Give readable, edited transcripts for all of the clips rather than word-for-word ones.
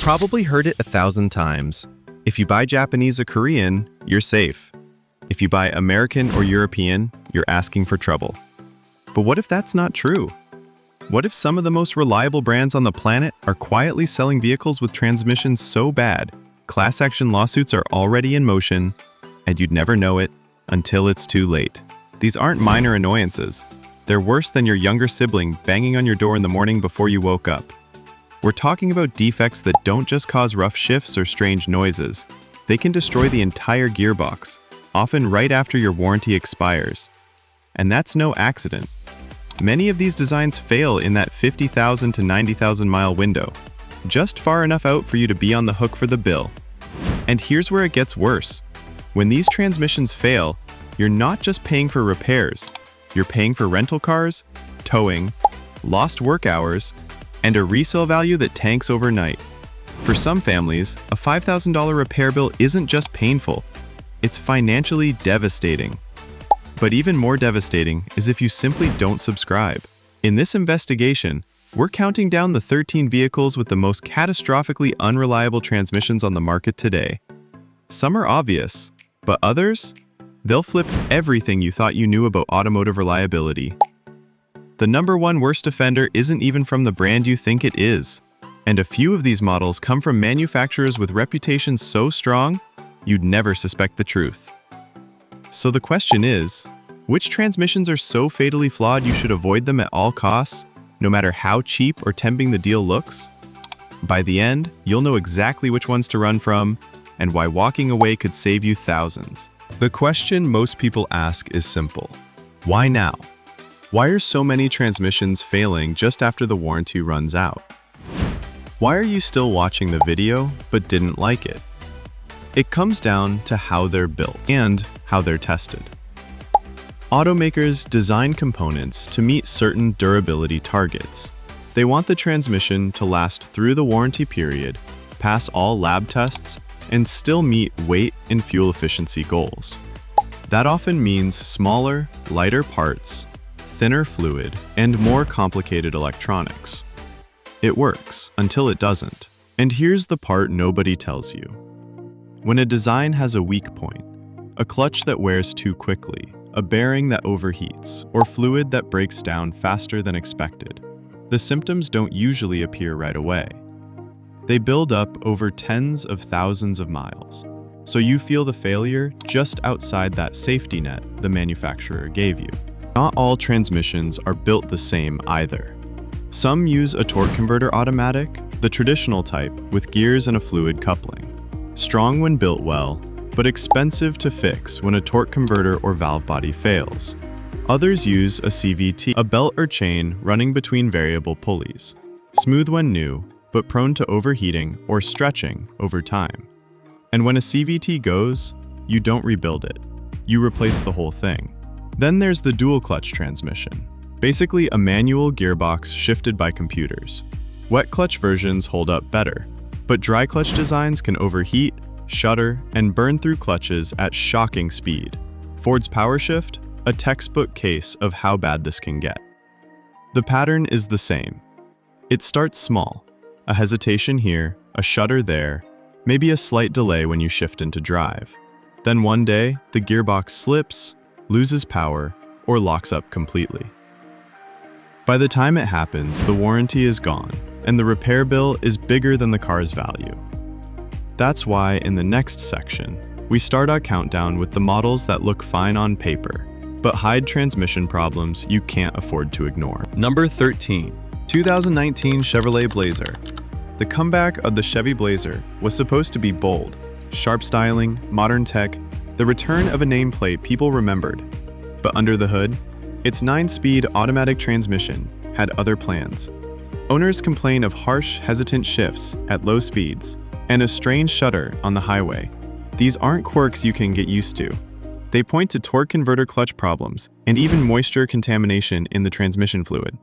probably heard it 1,000 times. If you buy Japanese or Korean, you're safe. If you buy American or European, you're asking for trouble. But what if that's not true? What if some of the most reliable brands on the planet are quietly selling vehicles with transmissions so bad, class action lawsuits are already in motion, and you'd never know it until it's too late? These aren't minor annoyances. They're worse than your younger sibling banging on your door in the morning before you woke up. We're talking about defects that don't just cause rough shifts or strange noises. They can destroy the entire gearbox, often right after your warranty expires. And that's no accident. Many of these designs fail in that 50,000 to 90,000 mile window, just far enough out for you to be on the hook for the bill. And here's where it gets worse. When these transmissions fail, you're not just paying for repairs, you're paying for rental cars, towing, lost work hours, and a resale value that tanks overnight. For some families, a $5,000 repair bill isn't just painful, it's financially devastating. But even more devastating is if you simply don't subscribe. In this investigation, we're counting down the 13 vehicles with the most catastrophically unreliable transmissions on the market today. Some are obvious, but others? They'll flip everything you thought you knew about automotive reliability. The number one worst offender isn't even from the brand you think it is. And a few of these models come from manufacturers with reputations so strong, you'd never suspect the truth. So the question is, which transmissions are so fatally flawed you should avoid them at all costs, no matter how cheap or tempting the deal looks? By the end, you'll know exactly which ones to run from, and why walking away could save you thousands. The question most people ask is simple. Why now? Why are so many transmissions failing just after the warranty runs out? Why are you still watching the video but didn't like it? It comes down to how they're built and how they're tested. Automakers design components to meet certain durability targets. They want the transmission to last through the warranty period, pass all lab tests, and still meet weight and fuel efficiency goals. That often means smaller, lighter parts, thinner fluid, and more complicated electronics. It works until it doesn't. And here's the part nobody tells you. When a design has a weak point, a clutch that wears too quickly, a bearing that overheats, or fluid that breaks down faster than expected, the symptoms don't usually appear right away. They build up over tens of thousands of miles, so you feel the failure just outside that safety net the manufacturer gave you. Not all transmissions are built the same either. Some use a torque converter automatic, the traditional type with gears and a fluid coupling. Strong when built well, but expensive to fix when a torque converter or valve body fails. Others use a CVT, a belt or chain running between variable pulleys. Smooth when new, but prone to overheating or stretching over time. And when a CVT goes, you don't rebuild it. You replace the whole thing. Then there's the dual clutch transmission. Basically a manual gearbox shifted by computers. Wet clutch versions hold up better, but dry clutch designs can overheat, shudder, and burn through clutches at shocking speed. Ford's PowerShift, a textbook case of how bad this can get. The pattern is the same. It starts small, a hesitation here, a shudder there, maybe a slight delay when you shift into drive. Then one day, the gearbox slips, loses power, or locks up completely. By the time it happens, the warranty is gone, and the repair bill is bigger than the car's value. That's why in the next section, we start our countdown with the models that look fine on paper, but hide transmission problems you can't afford to ignore. Number 13, 2019 Chevrolet Blazer. The comeback of the Chevy Blazer was supposed to be bold, sharp styling, modern tech, the return of a nameplate people remembered. But under the hood, its 9-speed automatic transmission had other plans. Owners complain of harsh, hesitant shifts at low speeds and a strange shudder on the highway. These aren't quirks you can get used to. They point to torque converter clutch problems and even moisture contamination in the transmission fluid.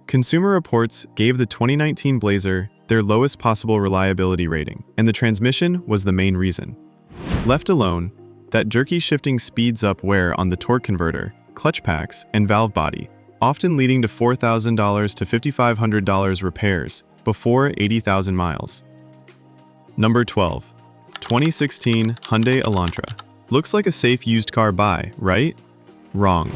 Consumer Reports gave the 2019 Blazer their lowest possible reliability rating, and the transmission was the main reason. Left alone, that jerky shifting speeds up wear on the torque converter, clutch packs, and valve body, often leading to $4,000 to $5,500 repairs before 80,000 miles. Number 12. 2016 Hyundai Elantra. Looks like a safe used car buy, right? Wrong.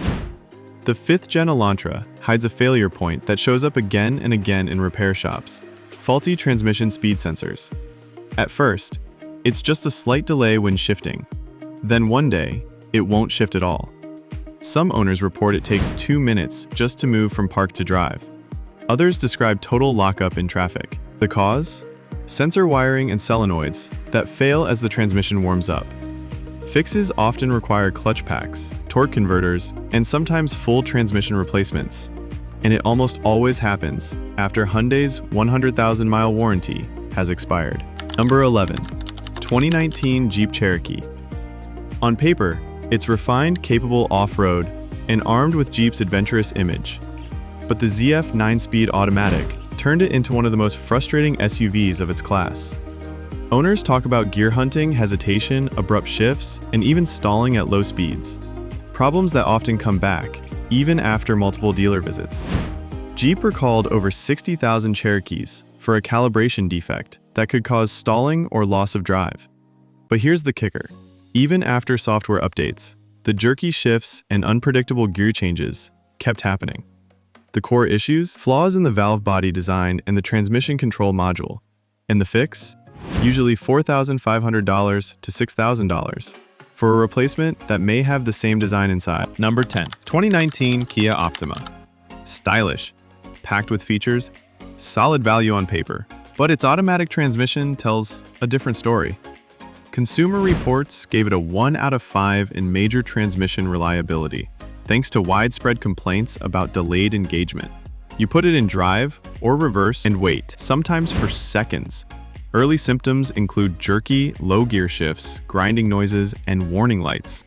The 5th-gen Elantra hides a failure point that shows up again and again in repair shops. Faulty transmission speed sensors. At first, it's just a slight delay when shifting. Then one day, it won't shift at all. Some owners report it takes 2 minutes just to move from park to drive. Others describe total lockup in traffic. The cause? Sensor wiring and solenoids that fail as the transmission warms up. Fixes often require clutch packs, torque converters, and sometimes full transmission replacements. And it almost always happens after Hyundai's 100,000-mile warranty has expired. Number 11. 2019 Jeep Cherokee. On paper, it's refined, capable off-road, and armed with Jeep's adventurous image. But the ZF 9-speed automatic turned it into one of the most frustrating SUVs of its class. Owners talk about gear hunting, hesitation, abrupt shifts, and even stalling at low speeds. Problems that often come back, even after multiple dealer visits. Jeep recalled over 60,000 Cherokees for a calibration defect that could cause stalling or loss of drive. But here's the kicker. Even after software updates, the jerky shifts and unpredictable gear changes kept happening. The core issues? Flaws in the valve body design and the transmission control module. And the fix? Usually $4,500 to $6,000 for a replacement that may have the same design inside. Number 10. 2019 Kia Optima. Stylish, packed with features, solid value on paper, but its automatic transmission tells a different story. Consumer Reports gave it a 1 out of 5 in major transmission reliability, thanks to widespread complaints about delayed engagement. You put it in drive or reverse and wait, sometimes for seconds. Early symptoms include jerky, low gear shifts, grinding noises, and warning lights.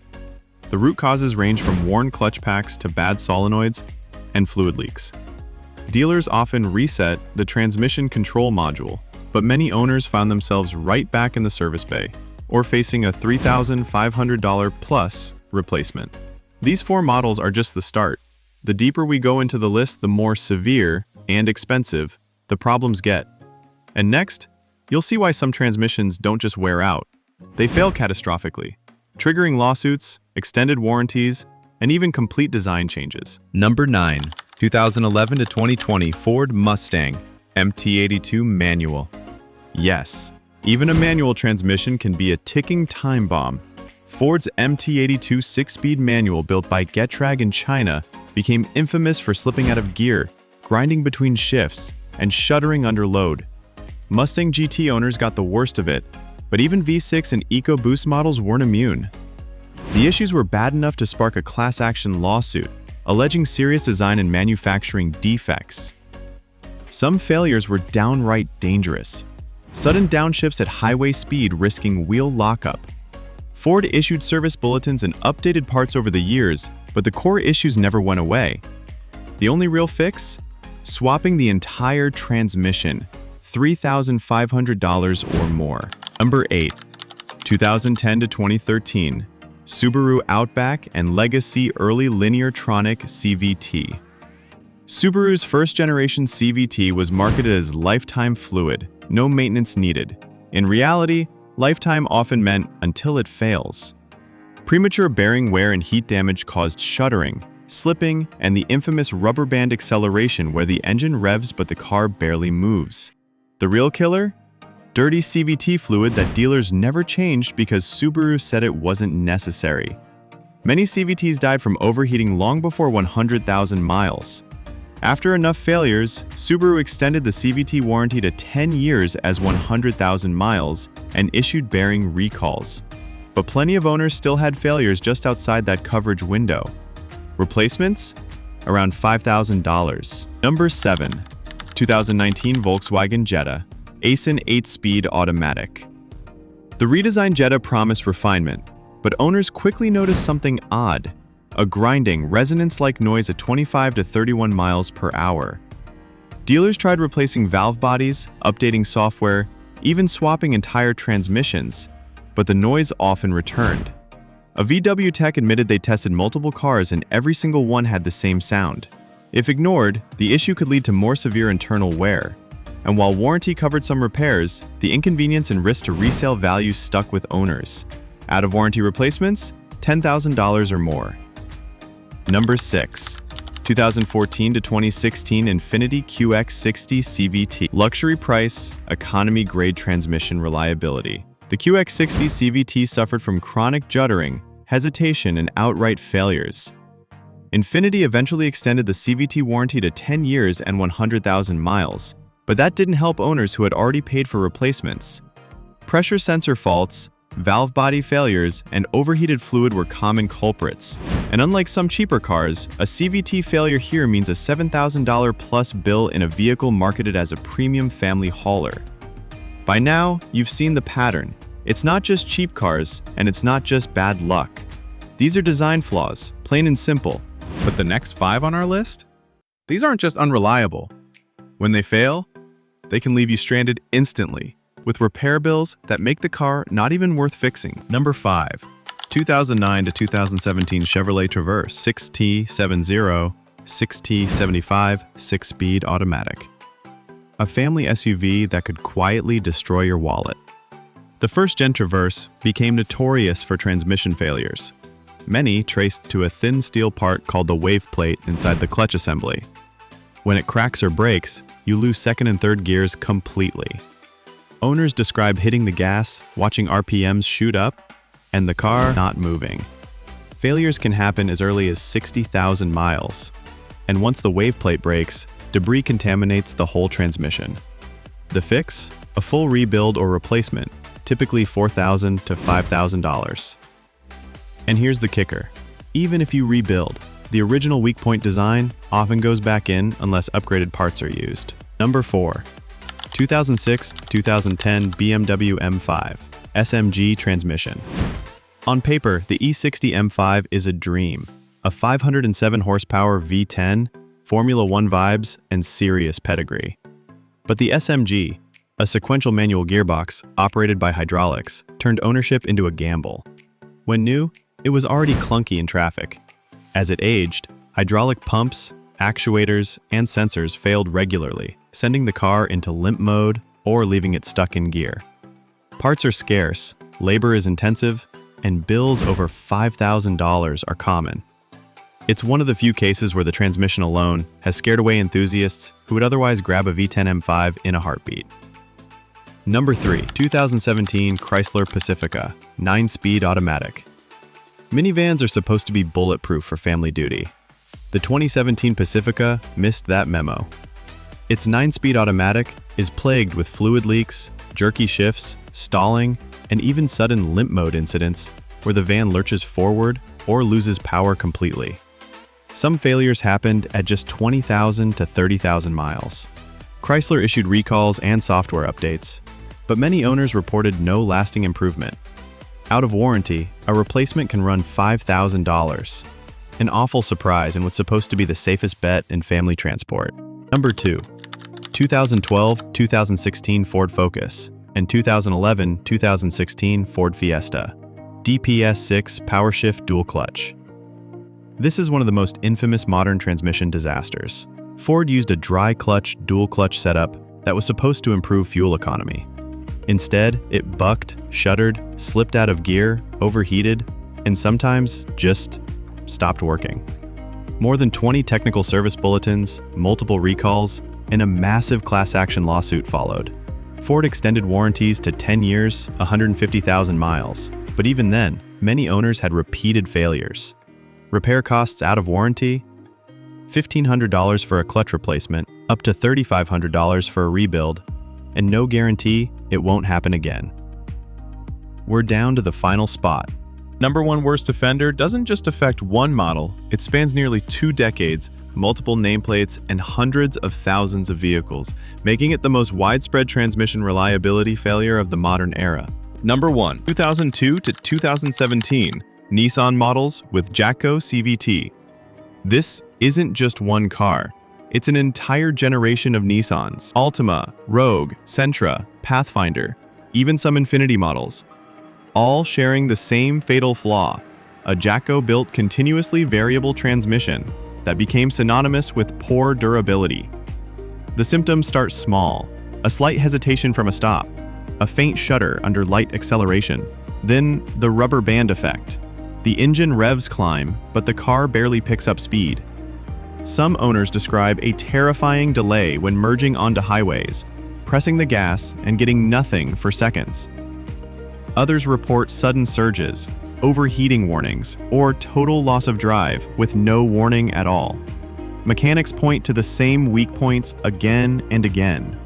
The root causes range from worn clutch packs to bad solenoids and fluid leaks. Dealers often reset the transmission control module, but many owners found themselves right back in the service bay, or facing a $3,500 plus replacement. These 4 models are just the start. The deeper we go into the list, the more severe and expensive the problems get. And next, you'll see why some transmissions don't just wear out. They fail catastrophically, triggering lawsuits, extended warranties, and even complete design changes. Number 9. 2011 to 2020 Ford Mustang MT82 manual. Yes, even a manual transmission can be a ticking time bomb. Ford's MT82 6-speed manual built by Getrag in China became infamous for slipping out of gear, grinding between shifts, and shuddering under load. Mustang GT owners got the worst of it, but even V6 and EcoBoost models weren't immune. The issues were bad enough to spark a class action lawsuit, alleging serious design and manufacturing defects. Some failures were downright dangerous. Sudden downshifts at highway speed risking wheel lockup. Ford issued service bulletins and updated parts over the years, but the core issues never went away. The only real fix? Swapping the entire transmission. $3,500 or more. Number 8. 2010 to 2013 Subaru Outback and Legacy Early Lineartronic CVT. Subaru's first-generation CVT was marketed as lifetime fluid, no maintenance needed. In reality, lifetime often meant until it fails. Premature bearing wear and heat damage caused shuddering, slipping, and the infamous rubber band acceleration where the engine revs but the car barely moves. The real killer? Dirty CVT fluid that dealers never changed because Subaru said it wasn't necessary. Many CVTs died from overheating long before 100,000 miles. After enough failures, Subaru extended the CVT warranty to 10 years as 100,000 miles and issued bearing recalls. But plenty of owners still had failures just outside that coverage window. Replacements? Around $5,000. Number 7. 2019 Volkswagen Jetta Aisin 8-speed automatic. The redesigned Jetta promised refinement, but owners quickly noticed something odd. A grinding, resonance-like noise at 25 to 31 miles per hour. Dealers tried replacing valve bodies, updating software, even swapping entire transmissions, but the noise often returned. A VW tech admitted they tested multiple cars and every single one had the same sound. If ignored, the issue could lead to more severe internal wear. And while warranty covered some repairs, the inconvenience and risk to resale value stuck with owners. Out of warranty replacements, $10,000 or more. Number 6. 2014 to 2016 Infiniti QX60 CVT. Luxury price, economy grade transmission reliability. The QX60 CVT suffered from chronic juddering, hesitation, and outright failures. Infiniti eventually extended the CVT warranty to 10 years and 100,000 miles, but that didn't help owners who had already paid for replacements. Pressure sensor faults, valve body failures, and overheated fluid were common culprits. And unlike some cheaper cars, a CVT failure here means a $7,000 plus bill in a vehicle marketed as a premium family hauler. By now, you've seen the pattern. It's not just cheap cars, and it's not just bad luck. These are design flaws, plain and simple. But the next 5 on our list? These aren't just unreliable. When they fail, they can leave you stranded instantly, with repair bills that make the car not even worth fixing. Number 5. 2009 to 2017 Chevrolet Traverse 6T70, 6T75, 6-speed automatic. A family SUV that could quietly destroy your wallet. The first-gen Traverse became notorious for transmission failures. Many traced to a thin steel part called the wave plate inside the clutch assembly. When it cracks or breaks, you lose second and third gears completely. Owners describe hitting the gas, watching RPMs shoot up, and the car not moving. Failures can happen as early as 60,000 miles. And once the wave plate breaks, debris contaminates the whole transmission. The fix? A full rebuild or replacement, typically $4,000 to $5,000. And here's the kicker. Even if you rebuild, the original weak point design often goes back in unless upgraded parts are used. Number 4. 2006-2010 BMW M5 SMG transmission. On paper, the E60 M5 is a dream. A 507 horsepower V10, Formula One vibes, and serious pedigree. But the SMG, a sequential manual gearbox operated by hydraulics, turned ownership into a gamble. When new, it was already clunky in traffic. As it aged, hydraulic pumps, actuators, and sensors failed regularly, sending the car into limp mode or leaving it stuck in gear. Parts are scarce, labor is intensive, and bills over $5,000 are common. It's one of the few cases where the transmission alone has scared away enthusiasts who would otherwise grab a V10 M5 in a heartbeat. Number 3. 2017 Chrysler Pacifica 9-speed automatic. Minivans are supposed to be bulletproof for family duty. The 2017 Pacifica missed that memo. Its 9-speed automatic is plagued with fluid leaks, jerky shifts, stalling, and even sudden limp mode incidents where the van lurches forward or loses power completely. Some failures happened at just 20,000 to 30,000 miles. Chrysler issued recalls and software updates, but many owners reported no lasting improvement. Out of warranty, a replacement can run $5,000. An awful surprise in what's supposed to be the safest bet in family transport. Number 2. 2012-2016 Ford Focus and 2011-2016 Ford Fiesta. DPS6 PowerShift dual clutch. This is one of the most infamous modern transmission disasters. Ford used a dry clutch dual clutch setup that was supposed to improve fuel economy. Instead, it bucked, shuddered, slipped out of gear, overheated, and sometimes just stopped working. More than 20 technical service bulletins, multiple recalls, and a massive class action lawsuit followed. Ford extended warranties to 10 years, 150,000 miles, but even then, many owners had repeated failures. Repair costs out of warranty? $1,500 for a clutch replacement, up to $3,500 for a rebuild, and no guarantee it won't happen again. We're down to the final spot. Number 1 worst offender doesn't just affect one model, it spans nearly 2 decades, multiple nameplates, and hundreds of thousands of vehicles, making it the most widespread transmission reliability failure of the modern era. Number 1. 2002 to 2017 Nissan models with Jatco CVT. This isn't just one car. It's an entire generation of Nissans. Altima, Rogue, Sentra, Pathfinder, even some Infiniti models. All sharing the same fatal flaw, a Jatco-built continuously variable transmission that became synonymous with poor durability. The symptoms start small. a slight hesitation from a stop, a faint shudder under light acceleration, then the rubber band effect. The engine revs climb, but the car barely picks up speed. Some owners describe a terrifying delay when merging onto highways, pressing the gas and getting nothing for seconds. Others report sudden surges, overheating warnings, or total loss of drive with no warning at all. Mechanics point to the same weak points again and again.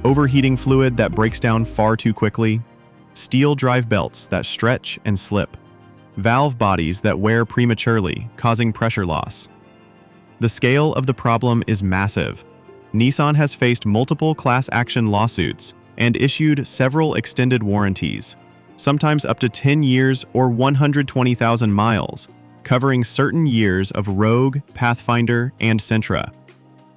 Overheating fluid that breaks down far too quickly, steel drive belts that stretch and slip, valve bodies that wear prematurely, causing pressure loss. The scale of the problem is massive. Nissan has faced multiple class action lawsuits and issued several extended warranties, sometimes up to 10 years or 120,000 miles, covering certain years of Rogue, Pathfinder, and Sentra.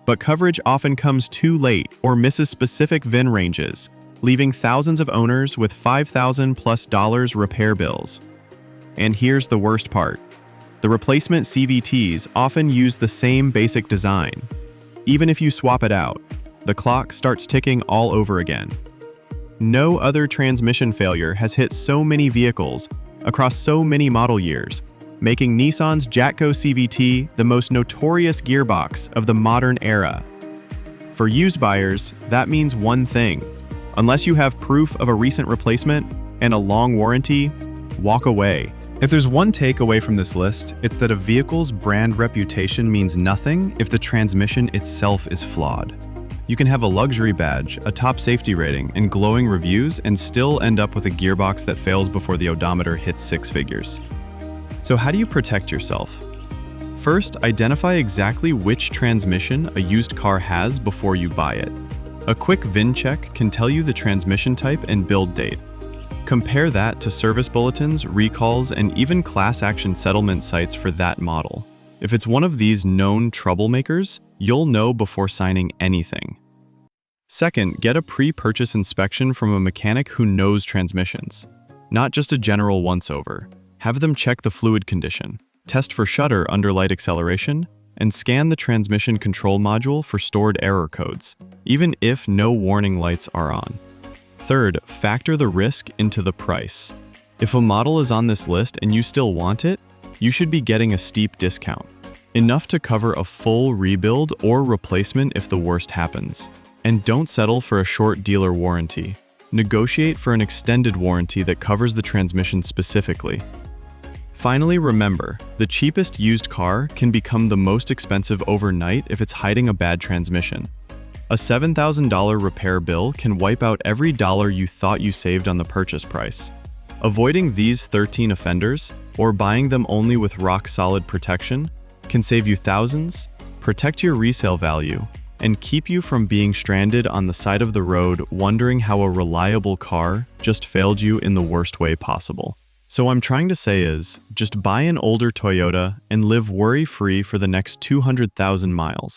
But coverage often comes too late or misses specific VIN ranges, leaving thousands of owners with $5,000+ repair bills. And here's the worst part. The replacement CVTs often use the same basic design. Even if you swap it out, the clock starts ticking all over again. No other transmission failure has hit so many vehicles across so many model years, making Nissan's Jatco CVT the most notorious gearbox of the modern era. For used buyers, that means one thing. Unless you have proof of a recent replacement and a long warranty, walk away. If there's one takeaway from this list, it's that a vehicle's brand reputation means nothing if the transmission itself is flawed. You can have a luxury badge, a top safety rating, and glowing reviews and still end up with a gearbox that fails before the odometer hits 6 figures. So how do you protect yourself? First, identify exactly which transmission a used car has before you buy it. A quick VIN check can tell you the transmission type and build date. Compare that to service bulletins, recalls, and even class action settlement sites for that model. If it's one of these known troublemakers, you'll know before signing anything. Second, get a pre-purchase inspection from a mechanic who knows transmissions. Not just a general once-over. Have them check the fluid condition, test for shudder under light acceleration, and scan the transmission control module for stored error codes, even if no warning lights are on. Third, factor the risk into the price. If a model is on this list and you still want it, you should be getting a steep discount, enough to cover a full rebuild or replacement if the worst happens. And don't settle for a short dealer warranty. Negotiate for an extended warranty that covers the transmission specifically. Finally, remember, the cheapest used car can become the most expensive overnight if it's hiding a bad transmission. A $7,000 repair bill can wipe out every dollar you thought you saved on the purchase price. Avoiding these 13 offenders, or buying them only with rock-solid protection, can save you thousands, protect your resale value, and keep you from being stranded on the side of the road wondering how a reliable car just failed you in the worst way possible. So what I'm trying to say is, just buy an older Toyota and live worry-free for the next 200,000 miles.